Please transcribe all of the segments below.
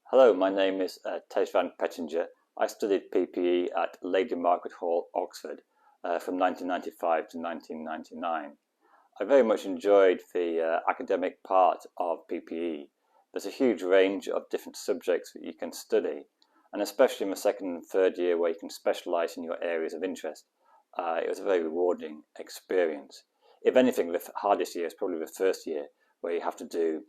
Hello, my name is Tej van Pettinger. I studied PPE at Lady Margaret Hall, Oxford from 1995 to 1999. I very much enjoyed the academic part of PPE. There's a huge range of different subjects that you can study, and especially in the second and third year where you can specialise in your areas of interest. It was a very rewarding experience. If anything, the hardest year is probably the first year where you have to do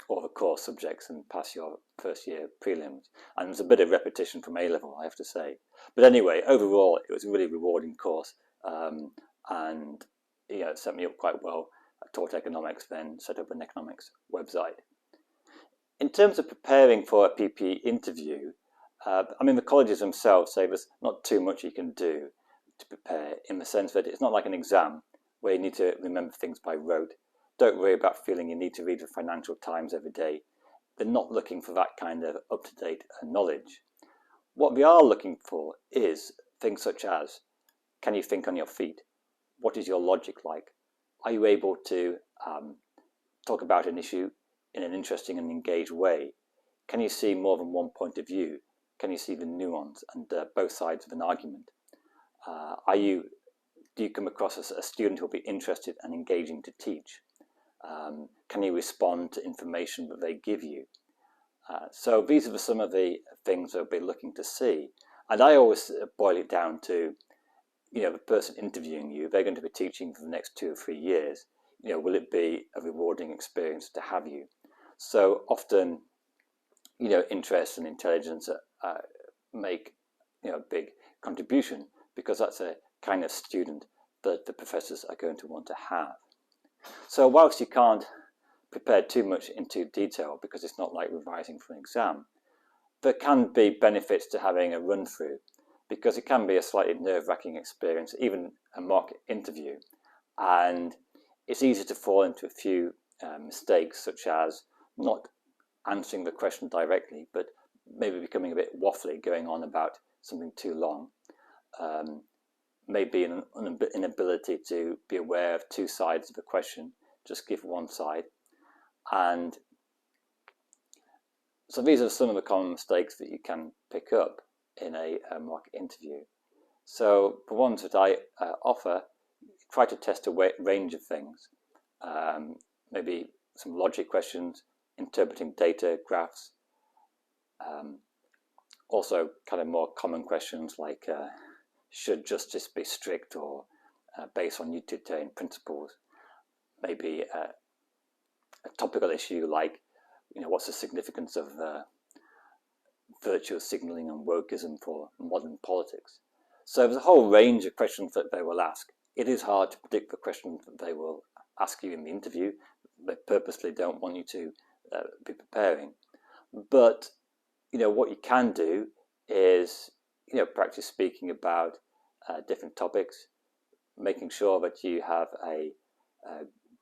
all the core subjects and pass your first year prelims. And there's a bit of repetition from A-level, I have to say. But anyway, overall, it was a really rewarding course. And it set me up quite well. I taught economics, then set up an economics website. In terms of preparing for a PPE interview, the colleges themselves say there's not too much you can do to prepare, in the sense that it's not like an exam where you need to remember things by rote. Don't worry about feeling you need to read the Financial Times every day. They're not looking for that kind of up-to-date knowledge. What we are looking for is things such as, can you think on your feet? What is your logic like? Are you able to talk about an issue in an interesting and engaged way? Can you see more than one point of view? Can you see the nuance and both sides of an argument? Do you come across as a student who will be interested and engaging to teach? Can you respond to information that they give you? So these are some of the things they'll be looking to see. And I always boil it down to, the person interviewing you, they're going to be teaching for the next 2 or 3 years. Will it be a rewarding experience to have you? So often, interest and intelligence make a big contribution, because that's a kind of student that the professors are going to want to have. So whilst you can't prepare too much into detail, because it's not like revising for an exam, there can be benefits to having a run through, because it can be a slightly nerve-wracking experience, even a mock interview. And it's easy to fall into a few mistakes, such as not answering the question directly, but maybe becoming a bit waffly, going on about something too long. Maybe an inability to be aware of two sides of a question, just give one side. And so these are some of the common mistakes that you can pick up in a mock interview. So the ones that I offer, try to test a range of things. Maybe some logic questions, interpreting data, graphs. Also kind of more common questions like, should justice be strict or based on utilitarian principles? Maybe a topical issue like, what's the significance of virtual signaling and wokeism for modern politics? So there's a whole range of questions that they will ask. It is hard to predict the questions that they will ask you in the interview. They purposely don't want you to be preparing. But, what you can do is, practice speaking about different topics, making sure that you have a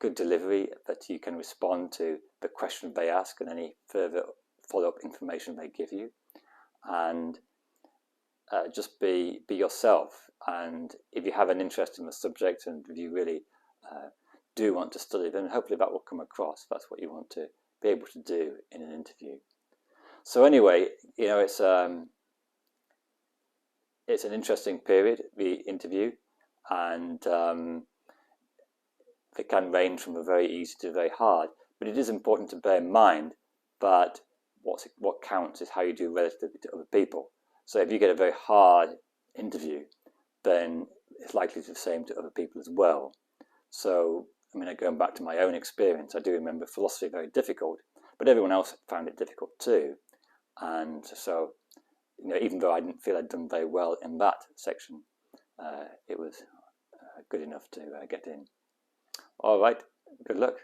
good delivery, that you can respond to the question they ask and any further follow-up information they give you, and just be yourself. And if you have an interest in the subject and if you really do want to study, then hopefully that will come across. That's what you want to be able to do in an interview. So anyway, it's an interesting period, the interview, and it can range from a very easy to very hard. But it is important to bear in mind that what counts is how you do relatively to other people. So if you get a very hard interview, then it's likely to be the same to other people as well. So, going back to my own experience, I do remember philosophy very difficult, but everyone else found it difficult too. And so, even though I didn't feel I'd done very well in that section, it was good enough to get in. All right, good luck.